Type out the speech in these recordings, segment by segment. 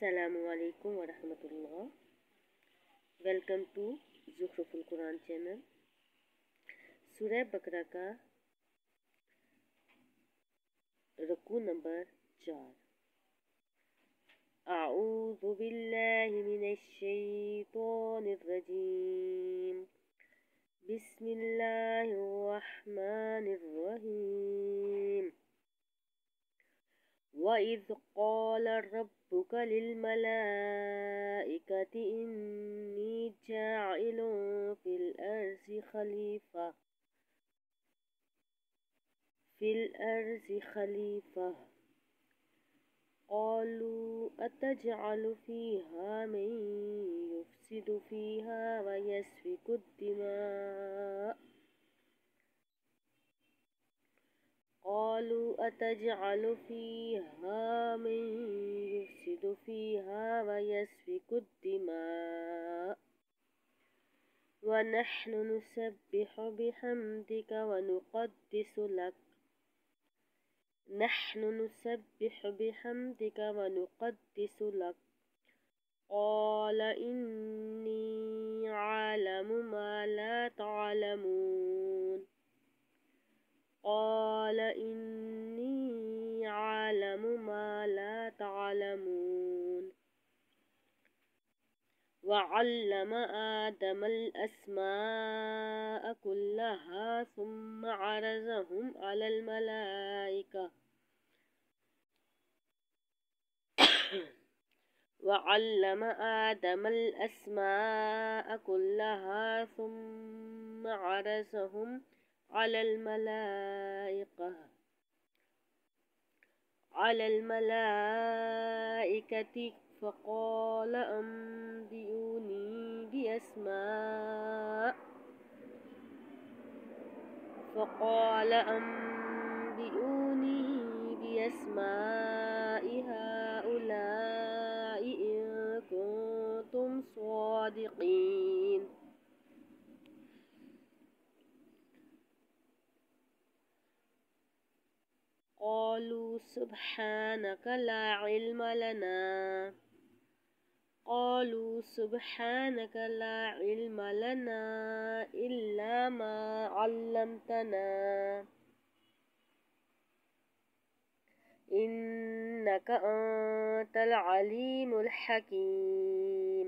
Assalamualaikum warahmatullah. Welcome to Zukhruful Quran channel. सूरह बकरा का रुकू नंबर 4। आऊज़ु बिल्लाहि मिनश शैतानिर रजीम। बिस्मिल्लाहिर रहमानिर रहीम। वइज़ क़ाल रब्बुका लिल मलाइकति इन्नी जाइलुन फिल अर्ज़ि खलीफ़ा क़ालू अतजअलु फ़ीहा मन युफ़्सिदु फ़ीहा व यस्फ़िकु दिमाअ क़ालू अतजअलु फ़ीहा मन युफ़्सिदु फ़ीहा व यस्फ़िकु दिमाअ व नहनु नुसब्बिहु बिहम्दिका व नुक़द्दिसु लक क़ाल इन्नी अअलमु मा ला तअलमून वअल्लम आदमल अस्माअ कुल्लहा सुम्मा अरज़हुम अलल मलाइका फ़क़ाल अम्बिऊनी बिअस्माइ हाउलाइ इन कुन्तुम सादिक़ीन। क़ालू सुब्हानक ला इल्म लना इल्ला मा अल्लमतना इन्नक अंतल अलीमुल हकीम।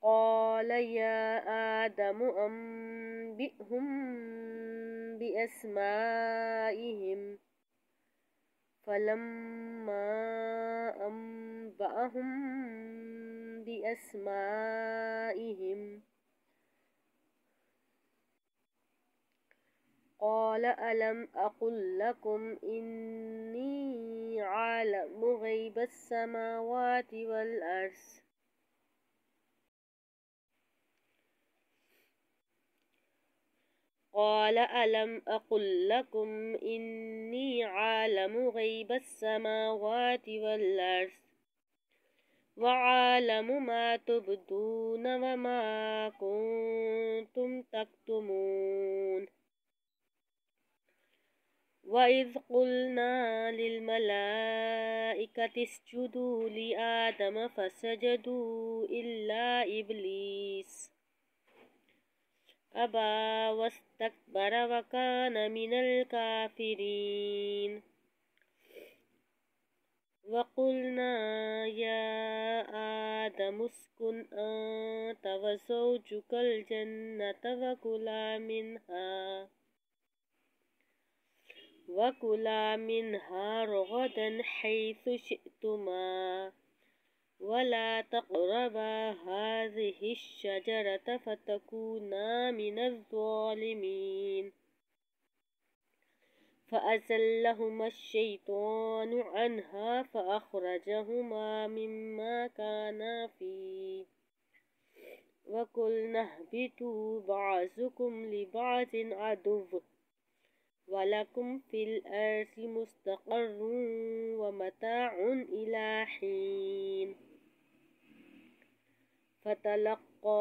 क़ाल या आदमु अम्बिअहुम बिअस्माइहिम फलम्मा अम्बअहुम बिअस्माइहिम क़ाल अलम अक़ुल लकुम इन्नी अअलमु ग़ैबस समावाति वल अर्ज़ क़ाल अलम अक़ुल लकुम इन्नी अअलमु ग़ैबस समावाति वल अर्ज़ वअअलमु मा तुब्दून व मा कुन्तुम तक्तुमून। वइज़ क़ुल्ना लिल मलाइकति इसजुदू लि आदम फसजदू इल्ला इब्लीस अबा वस्तकबर व कान मिनल काफ़िरीन। वक़ुल्ना या आदम उस्कुन अन्त व ज़ौजुकल जन्नत वकुला मिन्हा रग़दन हैथु शिअ्तुमा वला तक़रबा हाज़िहि श्शजरत फ़तकूना मिनज़्ज़ालिमीन। फ़अज़ल्लहुमा अश्शैतानु अन्हा फ़अख़रजहुमा मिम्मा काना फ़ीह वक़ुल्ना इहबितू बअज़ुकुम लिबअज़िन अदुव्व वलकुम फ़िल अर्ज़ि मुस्तक़र्रुन व मताउन इला हीन। फ़तलक़्क़ा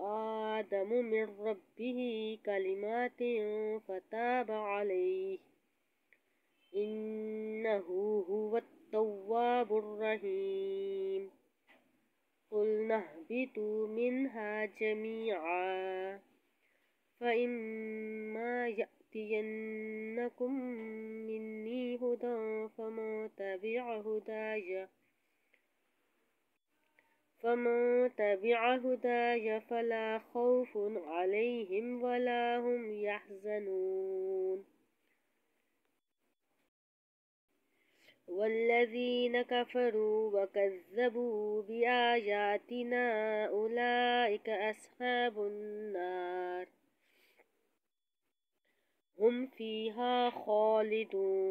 आदमु मिर रब्बिही कलिमातिन फ़ताब अलैहि इन्नहु हुवत التواب الرحيم قلنا اهبطوا منها جميعا فإما يأتينكم مني هدى فمن تبع هداي فلا خوف عليهم ولا هم يحزنون والذين كفروا وكذبوا بآياتنا أولئك أصحاب النار هم فيها خالدون